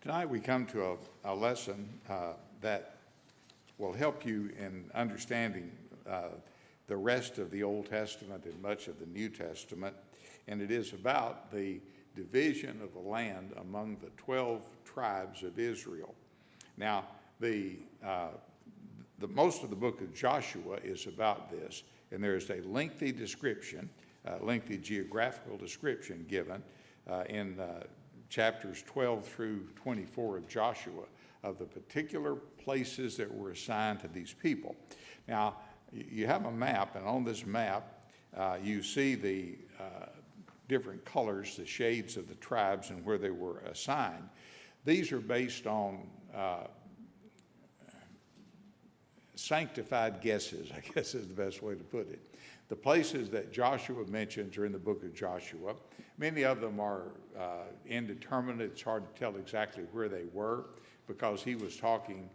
Tonight we come to a lesson that will help you in understanding the rest of the Old Testament and much of the New Testament, and it is about the division of the land among the 12 tribes of Israel. Now, the most of the book of Joshua is about this, and there is a lengthy description, lengthy geographical description given in chapters 12 through 24 of Joshua of the particular places that were assigned to these people. Now, you have a map, and on this map, you see the different colors, the shades of the tribes and where they were assigned. These are based on sanctified guesses, I guess is the best way to put it. The places that Joshua mentions are in the book of Joshua. Many of them are indeterminate. It's hard to tell exactly where they were because he was talking,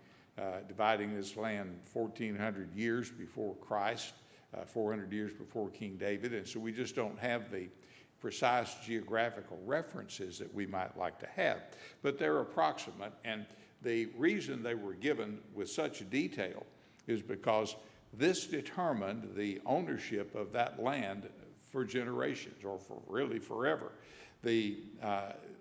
dividing this land 1,400 years before Christ, 400 years before King David, and so we just don't have the precise geographical references that we might like to have. But they're approximate, and the reason they were given with such detail is because this determined the ownership of that land for generations, or for really forever. The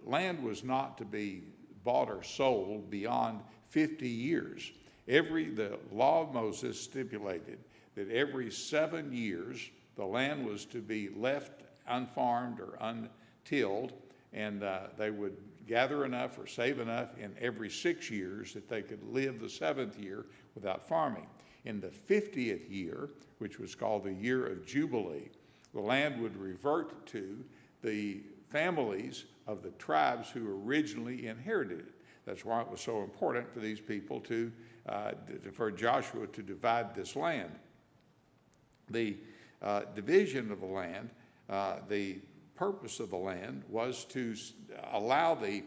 land was not to be bought or sold beyond 50 years. The law of Moses stipulated that every 7 years the land was to be left unfarmed or untilled, and they would gather enough or save enough in every 6 years that they could live the 7th year without farming. In the 50th year, which was called the year of Jubilee, the land would revert to the families of the tribes who originally inherited it. That's why it was so important for these people for Joshua to divide this land. The division of the land, the purpose of the land was to allow the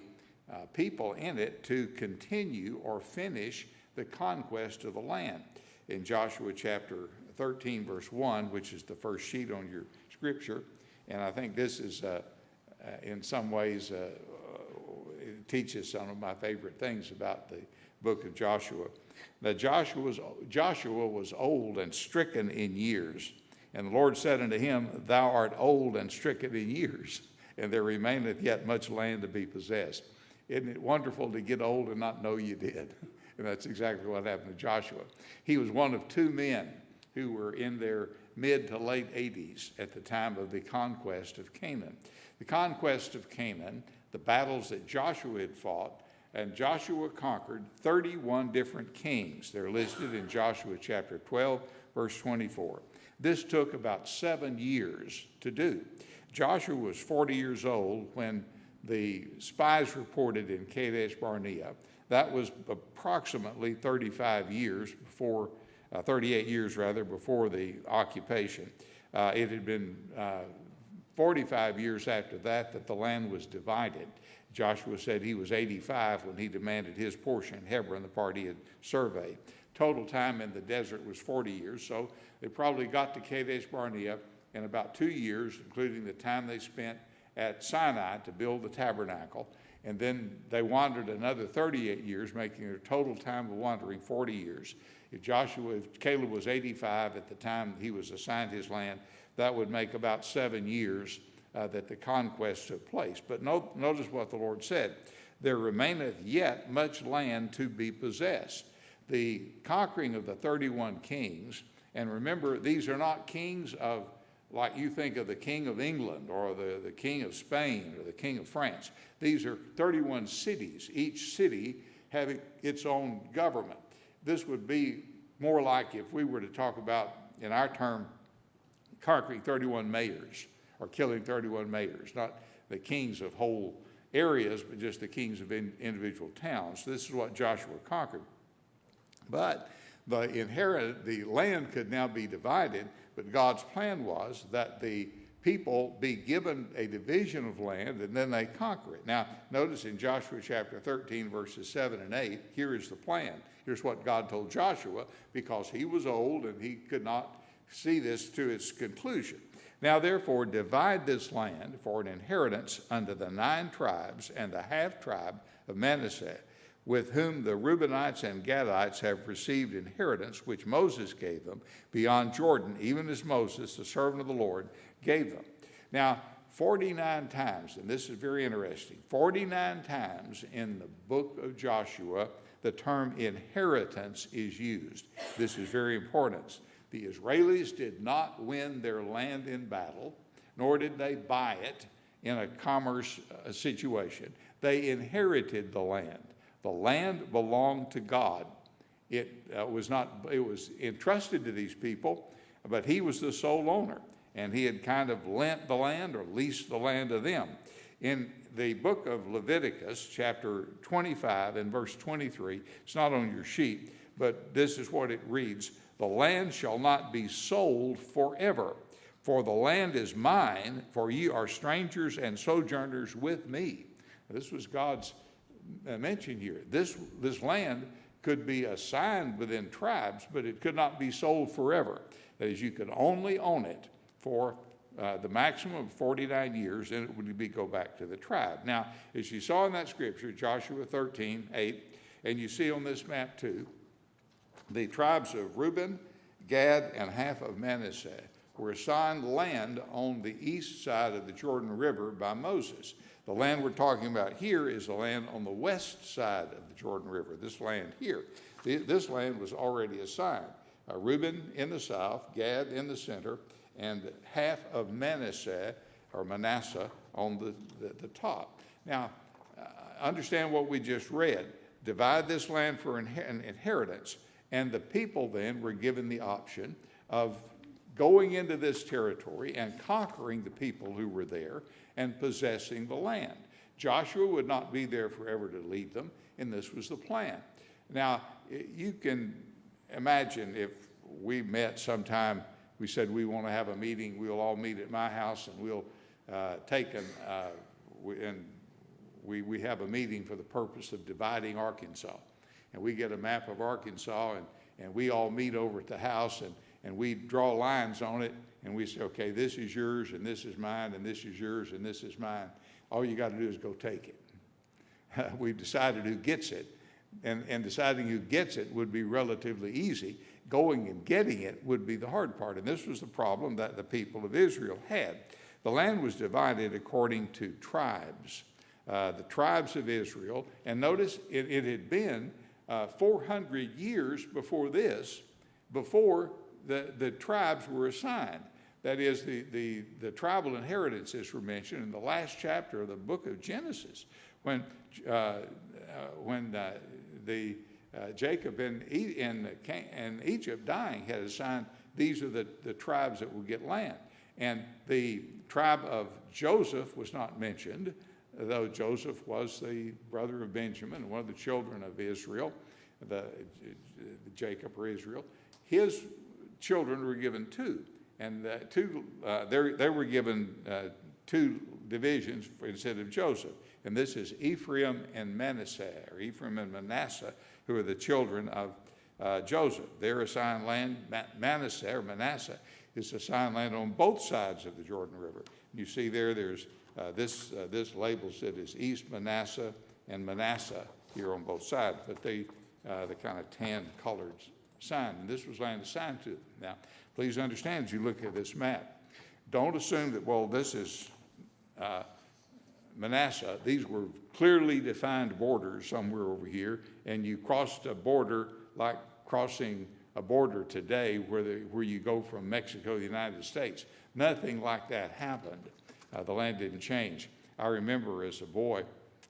people in it to continue or finish the conquest of the land. In Joshua chapter 13, verse 1, which is the first sheet on your scripture, and I think this is, in some ways, it teaches some of my favorite things about the book of Joshua. Now Joshua was old and stricken in years, and the Lord said unto him, Thou art old and stricken in years, and there remaineth yet much land to be possessed. Isn't it wonderful to get old and not know you did? And that's exactly what happened to Joshua. He was one of two men who were in their mid to late 80s at the time of the conquest of Canaan. The conquest of Canaan, the battles that Joshua had fought, and Joshua conquered 31 different kings. They're listed in Joshua chapter 12, verse 24. This took about 7 years to do. Joshua was 40 years old when the spies reported in Kadesh Barnea. That was approximately 38 years before the occupation. It had been 45 years after that the land was divided. Joshua said he was 85 when he demanded his portion in Hebron, the part he had surveyed. Total time in the desert was 40 years, so they probably got to Kadesh Barnea in about 2 years, including the time they spent at Sinai to build the tabernacle. And then they wandered another 38 years, making their total time of wandering 40 years. If Caleb was 85 at the time he was assigned his land, that would make about 7 years that the conquest took place. But notice what the Lord said. There remaineth yet much land to be possessed. The conquering of the 31 kings, and remember, these are not kings of, like you think of the king of England or the king of Spain or the king of France. These are 31 cities, each city having its own government. This would be more like if we were to talk about, in our term, conquering 31 mayors or killing 31 mayors, not the kings of whole areas, but just the kings of individual towns. This is what Joshua conquered. But the land could now be divided, but God's plan was that the people be given a division of land and then they conquer it. Now, notice in Joshua chapter 13, verses 7 and 8, here is the plan. Here's what God told Joshua because he was old and he could not see this to its conclusion. Now, therefore, divide this land for an inheritance unto the 9 tribes and the half tribe of Manasseh, with whom the Reubenites and Gadites have received inheritance, which Moses gave them beyond Jordan, even as Moses, the servant of the Lord, gave them. Now, 49 times, and this is very interesting, 49 times in the book of Joshua, the term inheritance is used. This is very important. The Israelis did not win their land in battle, nor did they buy it in a commerce situation. They inherited the land. The land belonged to God. It was entrusted to these people, but he was the sole owner, and he had kind of lent the land or leased the land to them. In the book of Leviticus, chapter 25 and verse 23, it's not on your sheet, but this is what it reads: "The land shall not be sold forever, for the land is mine, for ye are strangers and sojourners with me." Now, this was God's mention here. This land could be assigned within tribes, but it could not be sold forever. That is, you could only own it for the maximum of 49 years, and it would go back to the tribe. Now, as you saw in that scripture, Joshua 13:8, and you see on this map too, the tribes of Reuben, Gad, and half of Manasseh were assigned land on the east side of the Jordan River by Moses. The land we're talking about here is the land on the west side of the Jordan River, this land here. This land was already assigned. Reuben in the south, Gad in the center, and half of Manasseh on the top. Now, understand what we just read. Divide this land for an inheritance, and the people then were given the option of going into this territory and conquering the people who were there and possessing the land. Joshua would not be there forever to lead them, and this was the plan. Now, you can imagine if we met sometime, we said we want to have a meeting, we'll all meet at my house, and we'll we have a meeting for the purpose of dividing Arkansas. And we get a map of Arkansas, and we all meet over at the house, and we draw lines on it, and we say, okay, this is yours, and this is mine, and this is yours, and this is mine. All you got to do is go take it. We've decided who gets it, and deciding who gets it would be relatively easy. Going and getting it would be the hard part, and this was the problem that the people of Israel had. The land was divided according to tribes, the tribes of Israel, and notice it had been 400 years before this, before the tribes were assigned. That is, the tribal inheritances were mentioned in the last chapter of the book of Genesis, when Jacob in Egypt dying had assigned, these are the tribes that will get land. And the tribe of Joseph was not mentioned, though Joseph was the brother of Benjamin, one of the children of Israel, the Jacob or Israel. His children were given two, and they were given two divisions instead of Joseph. And this is Ephraim and Manasseh, or Ephraim and Manasseh, who are the children of Joseph. They're assigned land. Manasseh is assigned land on both sides of the Jordan River. You see there's this labels it as East Manasseh and Manasseh here on both sides, but the kind of tan-colored sign. And this was land assigned to them. Now, please understand, as you look at this map, don't assume that, well, this is Manasseh. These were clearly defined borders somewhere over here, and you crossed a border like crossing a border today where you go from Mexico to the United States. Nothing like that happened. The land didn't change. I remember as a boy,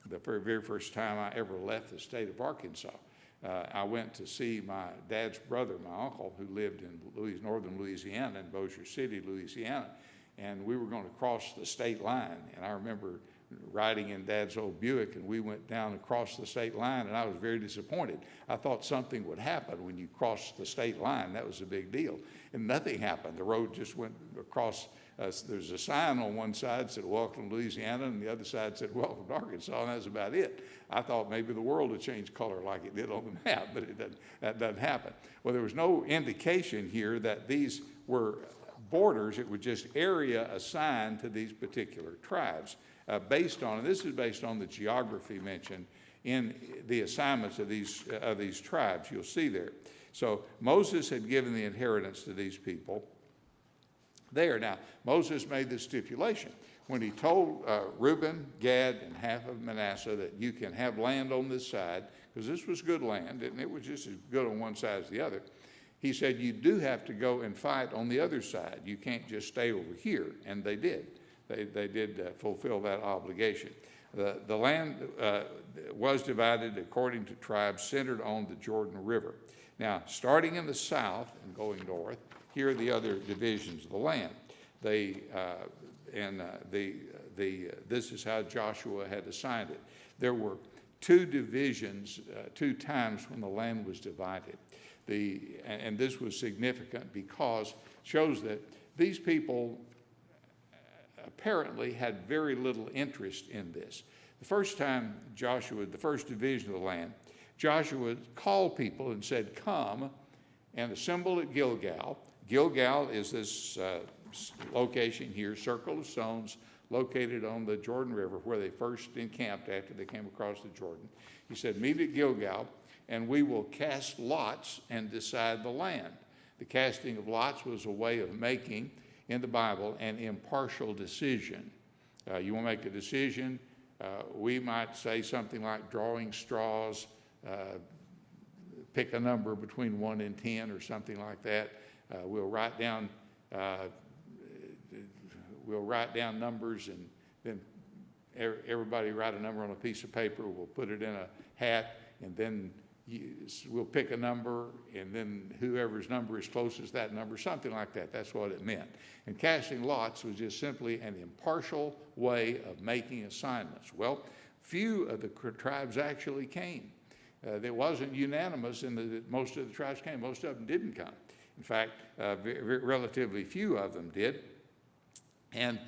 the very first time I ever left the state of Arkansas, I went to see my dad's brother, my uncle, who lived in northern Louisiana, in Bossier City, Louisiana, and we were going to cross the state line. And I remember riding in Dad's old Buick, and we went down across the state line, and I was very disappointed. I thought something would happen when you crossed the state line. That was a big deal. And nothing happened. The road just went across. There's a sign on one side that said, "Welcome to Louisiana," and the other side said, "Welcome to Arkansas," and that was about it. I thought maybe the world would change color like it did on the map, but that doesn't happen. Well, there was no indication here that these were borders. It was just area assigned to these particular tribes. Based on, and this is based on the geography mentioned in the assignments of these tribes. You'll see there. So Moses had given the inheritance to these people there. Now, Moses made this stipulation. When he told Reuben, Gad, and half of Manasseh that you can have land on this side, because this was good land, and it was just as good on one side as the other, he said, you do have to go and fight on the other side. You can't just stay over here. And they did. They did fulfill that obligation. The land was divided according to tribes centered on the Jordan River. Now, starting in the south and going north, here are the other divisions of the land. This is how Joshua had assigned it. There were two divisions, two times when the land was divided. And this was significant because it shows that these people apparently had very little interest in this. The first time the first division of the land, Joshua called people and said, come and assemble at Gilgal. Gilgal is this location here, circle of stones, located on the Jordan River, where they first encamped after they came across the Jordan. He said, meet at Gilgal, and we will cast lots and decide the land. The casting of lots was a way of making, in the Bible, an impartial decision. You want to make a decision, we might say something like drawing straws, pick a number between 1 and 10 or something like that. We'll write down numbers, and then everybody write a number on a piece of paper. We'll put it in a hat, and then we'll pick a number, and then whoever's number is closest to that number, something like that. That's what it meant. And casting lots was just simply an impartial way of making assignments. Well, few of the tribes actually came. It wasn't unanimous in that most of the tribes came. Most of them didn't come. In fact, relatively few of them did. And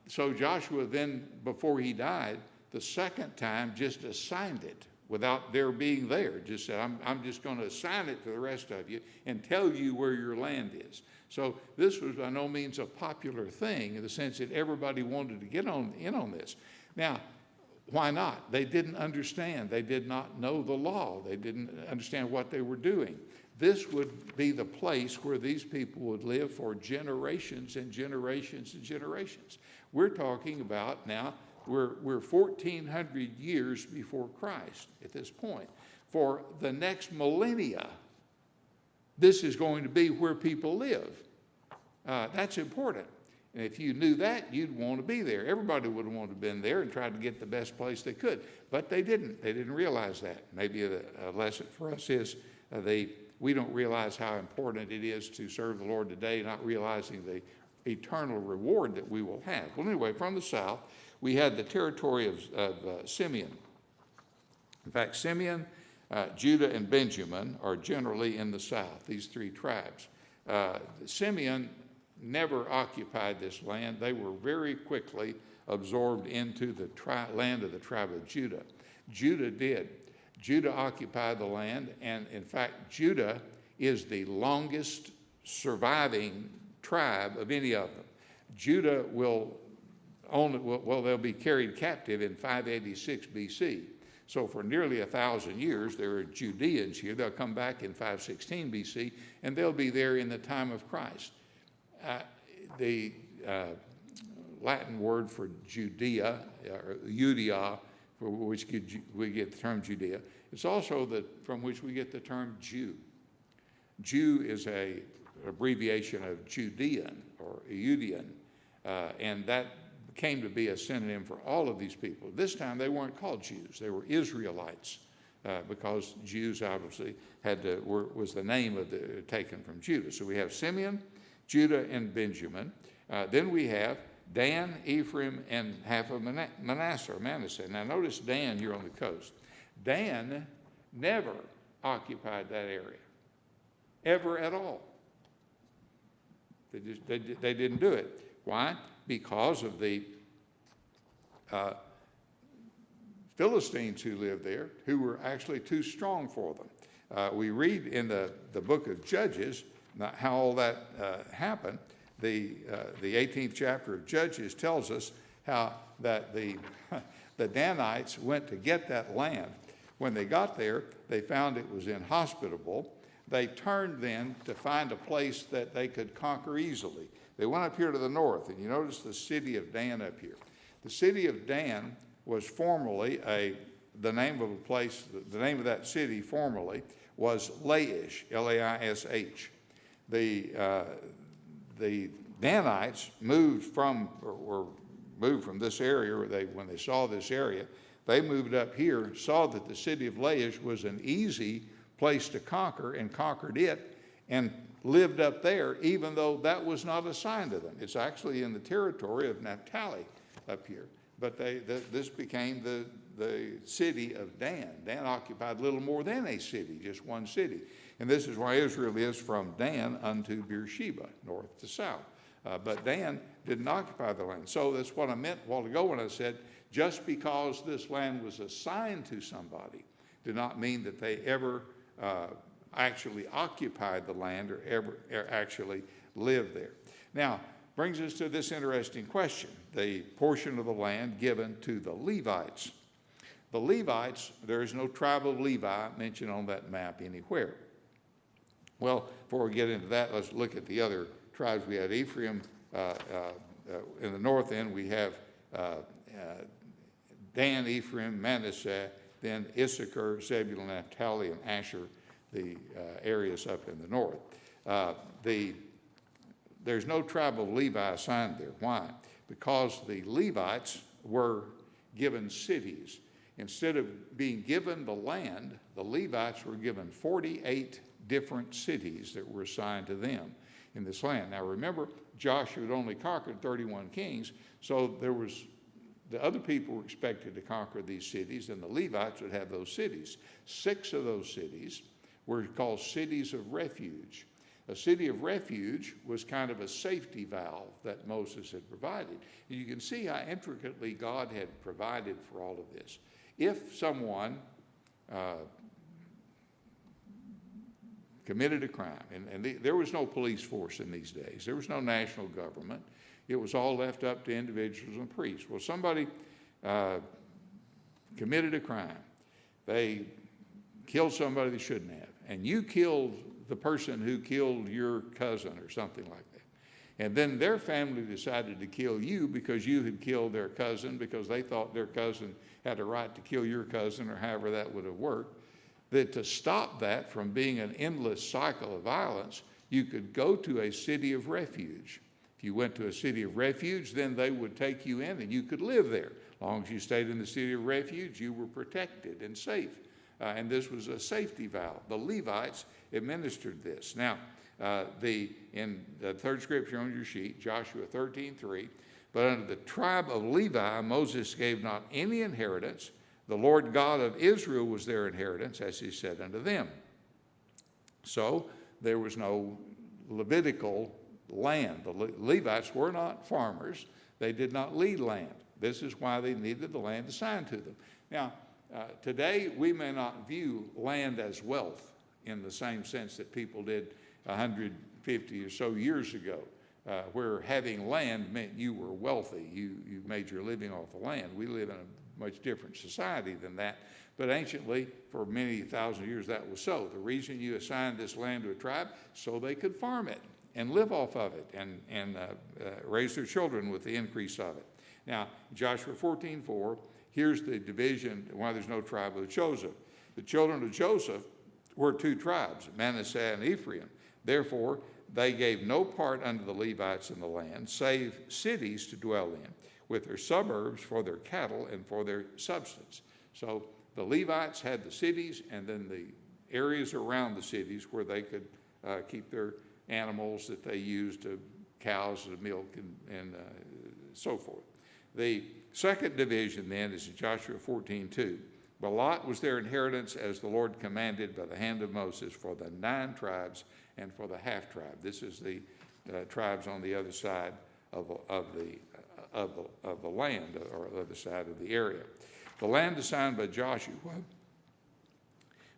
so Joshua then, before he died, the second time just assigned it without their being there. Just said, I'm just going to assign it to the rest of you and tell you where your land is. So this was by no means a popular thing in the sense that everybody wanted to get in on this. Now, why not? They didn't understand. They did not know the law. They didn't understand what they were doing. This would be the place where these people would live for generations and generations and generations. We're talking about now, we're 1,400 years before Christ at this point. For the next millennia, this is going to be where people live. That's important. And if you knew that, you'd want to be there. Everybody would have wanted to have been there and tried to get the best place they could. But they didn't. They didn't realize that. Maybe a lesson for us is we don't realize how important it is to serve the Lord today, not realizing the eternal reward that we will have. Well, anyway, from the south, we had the territory of Simeon. In fact, Simeon, Judah, and Benjamin are generally in the south, these three tribes. Simeon never occupied this land. They were very quickly absorbed into the land of the tribe of Judah. Judah did. Judah occupied the land, and in fact, Judah is the longest surviving tribe of any of them. Judah they'll be carried captive in 586 BC. So for nearly 1,000 years, there are Judeans here. They'll come back in 516 BC, and they'll be there in the time of Christ. The Latin word for Judea, or Judea, for which we get the term Judea, it's also from which we get the term Jew. Jew is an abbreviation of Judean or Judean, and that came to be a synonym for all of these people. This time they weren't called Jews, they were Israelites, because Jews obviously was the name taken from Judah. So we have Simeon, Judah, and Benjamin. Then we have Dan, Ephraim, and half of Manasseh. Now notice Dan here on the coast. Dan never occupied that area, ever at all. They didn't do it. Why? Because of the Philistines who lived there, who were actually too strong for them. We read in the book of Judges how all that happened. The 18th chapter of Judges tells us how that the the Danites went to get that land. When they got there, they found it was inhospitable. They turned then to find a place that they could conquer easily. They went up here to the north, and you notice the city of Dan up here. The city of Dan was formerly the name of a place, the name of that city formerly was Laish, Laish. The Danites moved from this area. When they saw this area, they moved up here, saw that the city of Laish was an easy place to conquer, and conquered it, and lived up there, even though that was not assigned to them. It's actually in the territory of Naphtali up here. But this became the city of Dan. Dan occupied little more than a city, just one city. And this is why Israel is from Dan unto Beersheba, north to south. But Dan didn't occupy the land. So that's what I meant a while ago when I said, just because this land was assigned to somebody did not mean that they ever actually occupied the land or ever actually lived there. Now, brings us to this interesting question, the portion of the land given to the Levites. The Levites, there is no tribe of Levi mentioned on that map anywhere. Well, before we get into that, let's look at the other tribes. We had Ephraim. In the north end, we have Dan, Ephraim, Manasseh, then Issachar, Zebulun, Naphtali, and Asher, the areas up in the north. There's no tribe of Levi assigned there. Why? Because the Levites were given cities. Instead of being given the land, the Levites were given 48 different cities that were assigned to them in this land. Now remember, Joshua had only conquered 31 kings, so the other people were expected to conquer these cities, and the Levites would have those cities. 6 of those cities were called cities of refuge. A city of refuge was kind of a safety valve that Moses had provided. And you can see how intricately God had provided for all of this. If someone committed a crime, and there was no police force in these days, there was no national government, it was all left up to individuals and priests. Well, somebody committed a crime. They killed somebody they shouldn't have, and you killed the person who killed your cousin or something like that. And then their family decided to kill you because you had killed their cousin, because they thought their cousin had a right to kill your cousin, or however that would have worked. That to stop that from being an endless cycle of violence, you could go to a city of refuge. If you went to a city of refuge, then they would take you in and you could live there. As long as you stayed in the city of refuge, you were protected and safe. And this was a safety valve. The Levites administered this. Now, in the third scripture on your sheet, Joshua 13:3, but unto the tribe of Levi, Moses gave not any inheritance. The Lord God of Israel was their inheritance, as he said unto them. So there was no Levitical land. The Levites were not farmers. They did not lead land. This is why they needed the land assigned to them. Now, today we may not view land as wealth in the same sense that people did 150 or so years ago, where having land meant you were wealthy. You made your living off the land. We live in a much different society than that. But anciently, for many thousand years, that was so. The reason you assigned this land to a tribe, so they could farm it and live off of it and raise their children with the increase of it. Now, Joshua 14:4, here's the division, why there's no tribe of Joseph. The children of Joseph were 2 tribes, Manasseh and Ephraim. Therefore, they gave no part unto the Levites in the land, save cities to dwell in, with their suburbs for their cattle and for their substance. So the Levites had the cities, and then the areas around the cities where they could keep their animals that they used, to cows to milk and so forth. The second division then is in Joshua 14:2. But Lot was their inheritance as the Lord commanded by the hand of Moses for the 9 tribes and for the half tribe. This is the tribes on the other side of the land, or the other side of the area. The land assigned by Joshua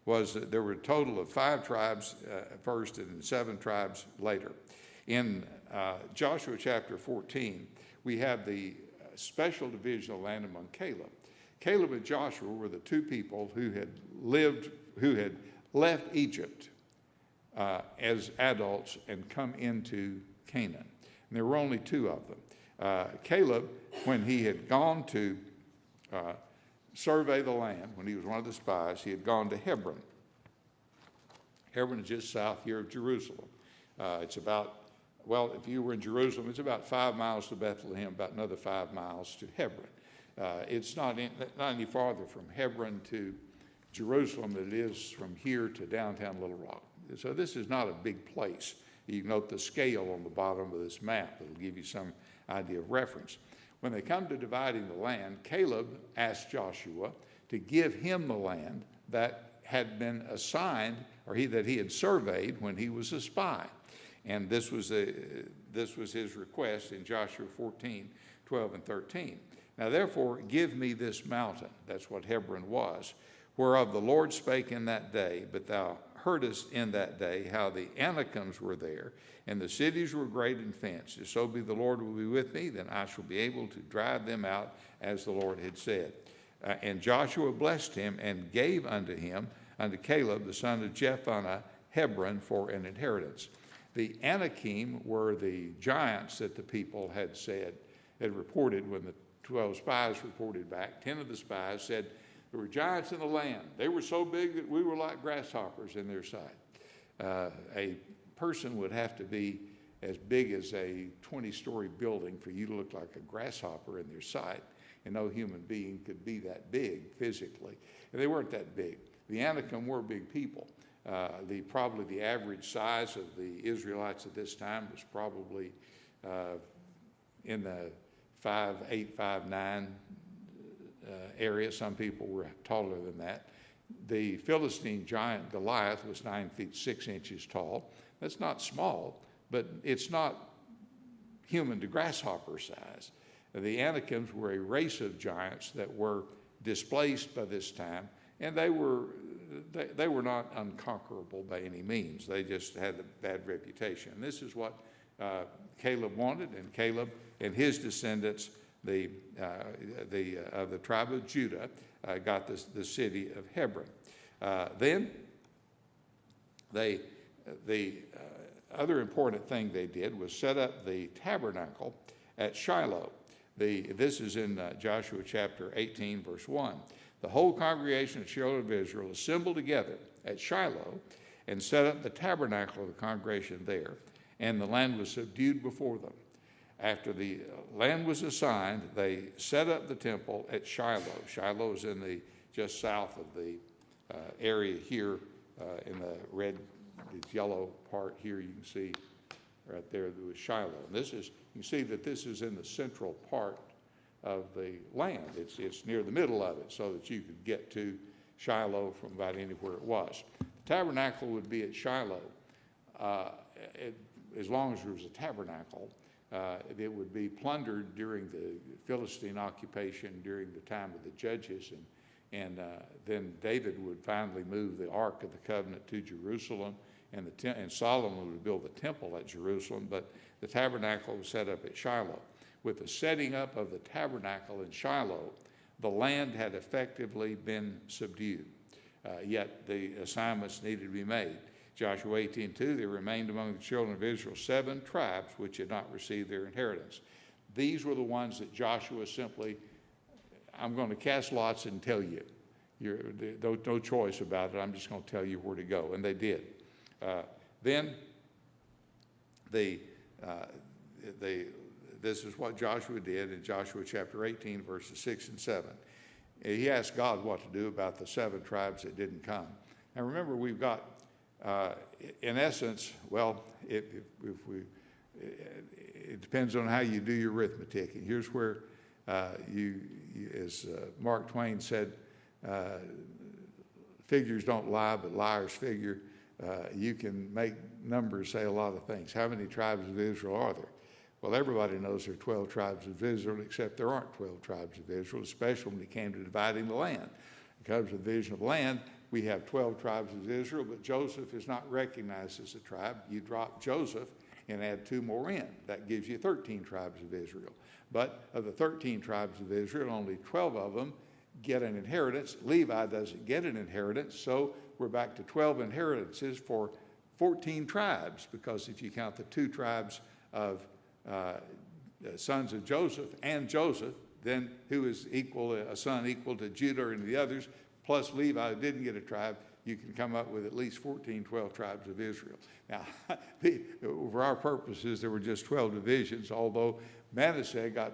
was that there were a total of 5 tribes first and 7 tribes later. In Joshua chapter 14, we have the special division of land among Caleb. Caleb and Joshua were the two people who had left Egypt as adults and come into Canaan. And there were only two of them. Caleb, when he had gone to survey the land, when he was one of the spies, he had gone to Hebron. Hebron is just south here of Jerusalem. It's about, well, if you were in Jerusalem, it's about 5 miles to Bethlehem, about another 5 miles to Hebron. It's not any farther from Hebron to Jerusalem than it is from here to downtown Little Rock. So this is not a big place. You note the scale on the bottom of this map. It'll give you some idea of reference. When they come to dividing the land, Caleb asked Joshua to give him the land that had been assigned, or that he had surveyed when he was a spy. And this was his request in Joshua 14, 12, and 13. Now therefore, give me this mountain. That's what Hebron was, whereof the Lord spake in that day, but thou heardest in that day how the Anakims were there, and the cities were great and fenced. If so be the Lord will be with me, then I shall be able to drive them out, as the Lord had said. And Joshua blessed him and gave unto Caleb, the son of Jephunneh, Hebron for an inheritance. The Anakim were the giants that the people had reported when the 12 spies reported back. 10 of the spies said, there were giants in the land. They were so big that we were like grasshoppers in their sight. A person would have to be as big as a 20-story building for you to look like a grasshopper in their sight. And no human being could be that big physically. And they weren't that big. The Anakim were big people. Probably the average size of the Israelites at this time was probably in the 5'8", 5'9" area. Some people were taller than that. The Philistine giant Goliath was 9 feet 6 inches tall. That's not small, but it's not human to grasshopper size. The Anakims were a race of giants that were displaced by this time, and they were not unconquerable by any means. They just had a bad reputation. And this is what Caleb wanted, and Caleb and his descendants, of the tribe of Judah, got the city of Hebron. Then the other important thing they did was set up the tabernacle at Shiloh. This is in Joshua chapter 18, verse 1. The whole congregation of the children of Israel assembled together at Shiloh and set up the tabernacle of the congregation there, and the land was subdued before them. After the land was assigned, they set up the temple at Shiloh. Shiloh is just south of the area here in the yellow part here. You can see right there was Shiloh. And you can see that this is in the central part of the land. It's near the middle of it, so that you could get to Shiloh from about anywhere it was. The tabernacle would be at Shiloh. As long as there was a tabernacle, it would be plundered during the Philistine occupation during the time of the judges, and then David would finally move the Ark of the Covenant to Jerusalem, and Solomon would build the temple at Jerusalem, but the tabernacle was set up at Shiloh. With the setting up of the tabernacle in Shiloh, the land had effectively been subdued, yet the assignments needed to be made. Joshua 18:2, there remained among the children of Israel 7 tribes which had not received their inheritance. These were the ones that Joshua simply, I'm going to cast lots and tell you. No choice about it. I'm just going to tell you where to go. And they did. Then this is what Joshua did in Joshua chapter 18, verses 6 and 7. He asked God what to do about the 7 tribes that didn't come. And remember, we've got, in essence, well, it depends on how you do your arithmetic. And here's where as Mark Twain said, figures don't lie, but liars figure. You can make numbers say a lot of things. How many tribes of Israel are there? Well, everybody knows there are 12 tribes of Israel, except there aren't 12 tribes of Israel, especially when it came to dividing the land. When it comes to the division of land, we have 12 tribes of Israel, but Joseph is not recognized as a tribe. You drop Joseph and add 2 more in. That gives you 13 tribes of Israel. But of the 13 tribes of Israel, only 12 of them get an inheritance. Levi doesn't get an inheritance, so we're back to 12 inheritances for 14 tribes, because if you count the 2 tribes of sons of Joseph and Joseph, then who is a son equal to Judah and the others, plus Levi who didn't get a tribe, you can come up with at least 12 tribes of Israel. Now, for our purposes, there were just 12 divisions, although Manasseh got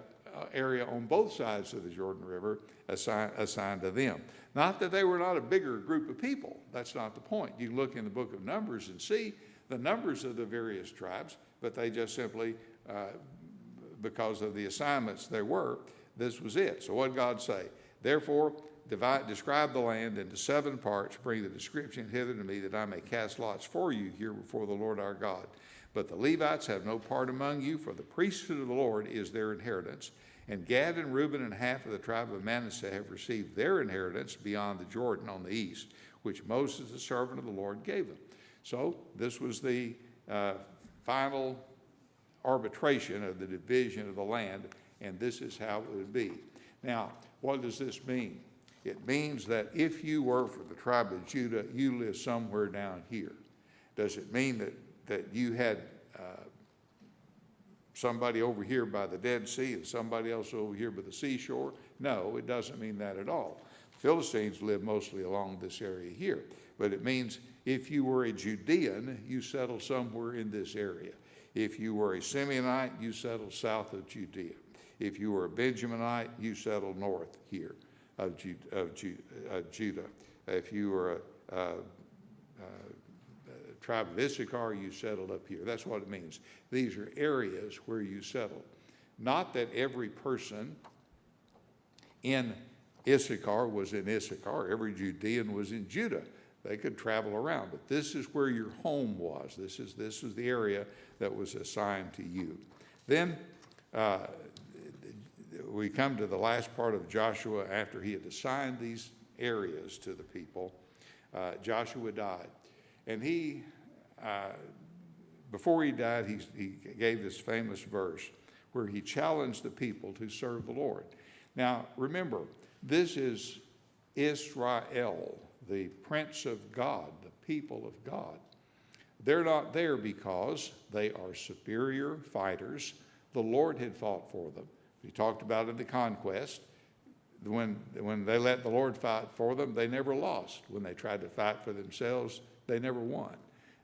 area on both sides of the Jordan River assigned to them. Not that they were not a bigger group of people. That's not the point. You look in the book of Numbers and see the numbers of the various tribes, but they just simply, because of the assignments there were, this was it. So what did God say? Therefore, describe the land into 7 parts, bring the description hither to me, that I may cast lots for you here before the Lord our God. But the Levites have no part among you, for the priesthood of the Lord is their inheritance. And Gad and Reuben and half of the tribe of Manasseh have received their inheritance beyond the Jordan on the east, which Moses, the servant of the Lord, gave them. So this was the final arbitration of the division of the land, and this is how it would be. Now, what does this mean? It means that if you were for the tribe of Judah, you live somewhere down here. Does it mean that you had somebody over here by the Dead Sea and somebody else over here by the seashore? No, it doesn't mean that at all. Philistines live mostly along this area here. But it means if you were a Judean, you settled somewhere in this area. If you were a Simeonite, you settled south of Judea. If you were a Benjaminite, you settled north here of Judah. If you were a tribe of Issachar, you settled up here. That's what it means. These are areas where you settled. Not that every person in Issachar was in Issachar. Every Judean was in Judah. They could travel around, but this is where your home was. This is the area that was assigned to you. Then we come to the last part of Joshua after he had assigned these areas to the people. Joshua died. And he, before he died, he gave this famous verse where he challenged the people to serve the Lord. Now, remember, this is Israel, the prince of God, the people of God. They're not there because they are superior fighters. The Lord had fought for them. We talked about in the conquest. When they let the Lord fight for them, they never lost. When they tried to fight for themselves, they never won.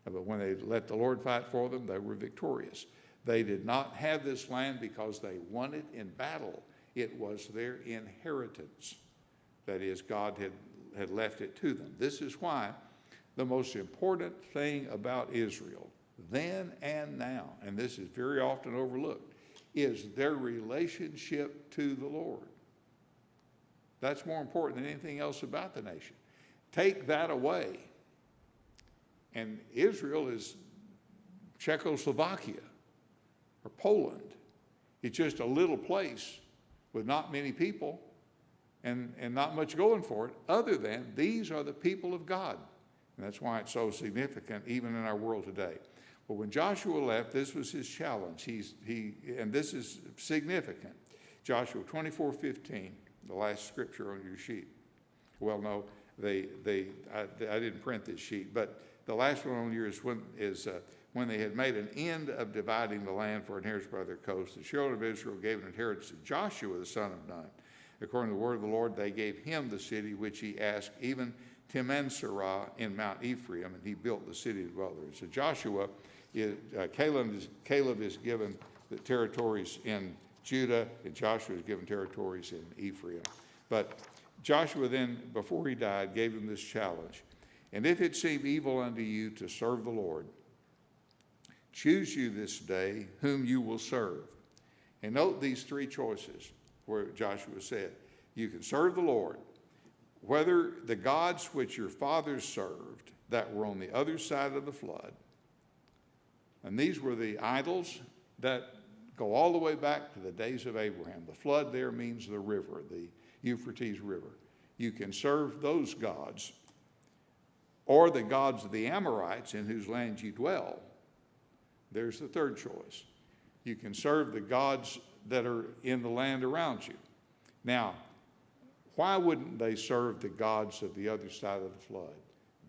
But when they let the Lord fight for them, they were victorious. They did not have this land because they won it in battle. It was their inheritance. That is, God had left it to them. This is why the most important thing about Israel, then and now, and this is very often overlooked, is their relationship to the Lord. That's more important than anything else about the nation. Take that away, and Israel is Czechoslovakia or Poland. It's just a little place with not many people and not much going for it, other than these are the people of God. And that's why it's so significant even in our world today. But when Joshua left, this was his challenge. And this is significant. Joshua 24:15, the last scripture on your sheet. Well, no, I didn't print this sheet, but the last one on yours is when they had made an end of dividing the land for inheritance by their coast, the children of Israel gave an inheritance to Joshua, the son of Nun. According to the word of the Lord, they gave him the city which he asked, even Timnath-serah in Mount Ephraim, and he built the city to dwell there. So Joshua, Caleb is given the territories in Judah, and Joshua is given territories in Ephraim. But Joshua then, before he died, gave him this challenge. And if it seem evil unto you to serve the Lord, choose you this day whom you will serve. And note these 3 choices where Joshua said, you can serve the Lord, whether the gods which your fathers served that were on the other side of the flood, and these were the idols that go all the way back to the days of Abraham. The flood there means the river, the Euphrates River. You can serve those gods, or the gods of the Amorites in whose land you dwell. There's the 3rd choice. You can serve the gods that are in the land around you. Now, Why wouldn't they serve the gods of the other side of the flood?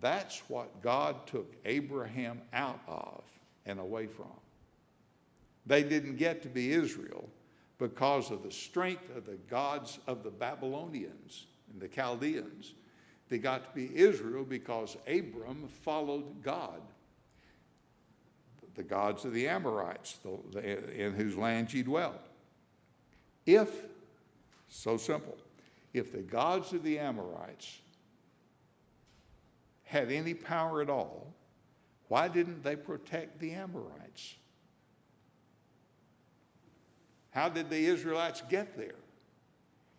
That's what God took Abraham out of and away from. They didn't get to be Israel because of the strength of the gods of the Babylonians and the Chaldeans. They got to be Israel because Abram followed God, the gods of the Amorites, in whose land ye dwell. So simple, if the gods of the Amorites had any power at all, why didn't they protect the Amorites? How did the Israelites get there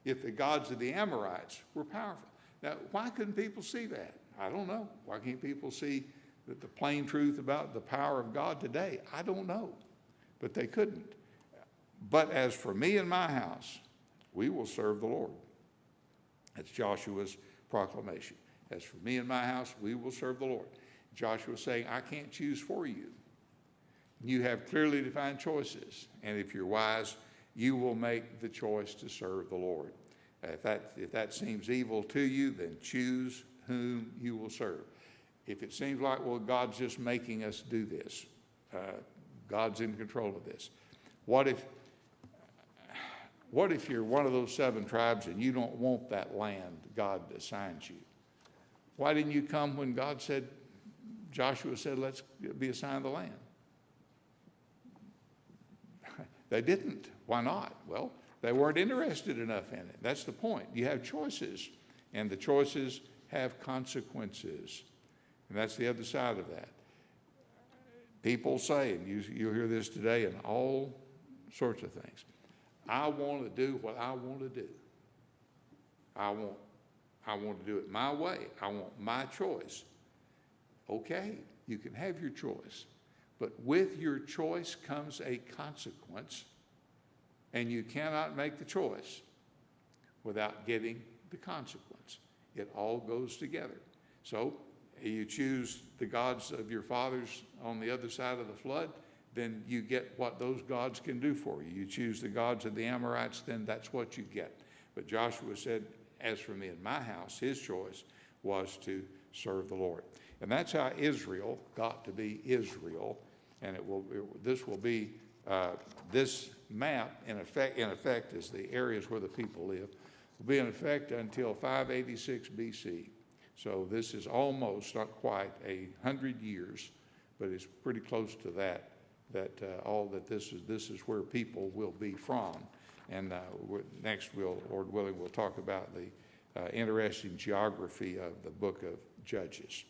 if the gods of the Amorites were powerful? Now, why couldn't people see that? I don't know. Why can't people see the plain truth about the power of God today? I don't know, but they couldn't. But as for me and my house, we will serve the Lord. That's Joshua's proclamation. As for me and my house, we will serve the Lord. Joshua saying, I can't choose for you. You have clearly defined choices, and if you're wise, you will make the choice to serve the Lord. If that seems evil to you, then choose whom you will serve. If it seems like, well, God's just making us do this, God's in control of this. What if you're one of those 7 tribes and you don't want that land God assigns you? Why didn't you come when Joshua said, let's be assigned the land? They didn't. Why not? Well, they weren't interested enough in it. That's the point. You have choices, and the choices have consequences. And that's the other side of that. People say, and you'll hear this today in all sorts of things, I want to do what I want to do. I want to do it my way. I want my choice. Okay, you can have your choice. But with your choice comes a consequence, and you cannot make the choice without getting the consequence. It all goes together. So you choose the gods of your fathers on the other side of the flood, then you get what those gods can do for you. You choose the gods of the Amorites, then that's what you get. But Joshua said, as for me and my house, his choice was to serve the Lord. And that's how Israel got to be Israel. And this map, in effect, is the areas where the people live, will be in effect until 586 BC. So this is almost, not quite, 100 years, but it's pretty close to that. This is where people will be from. And next, Lord willing, we'll talk about the interesting geography of the book of Judges.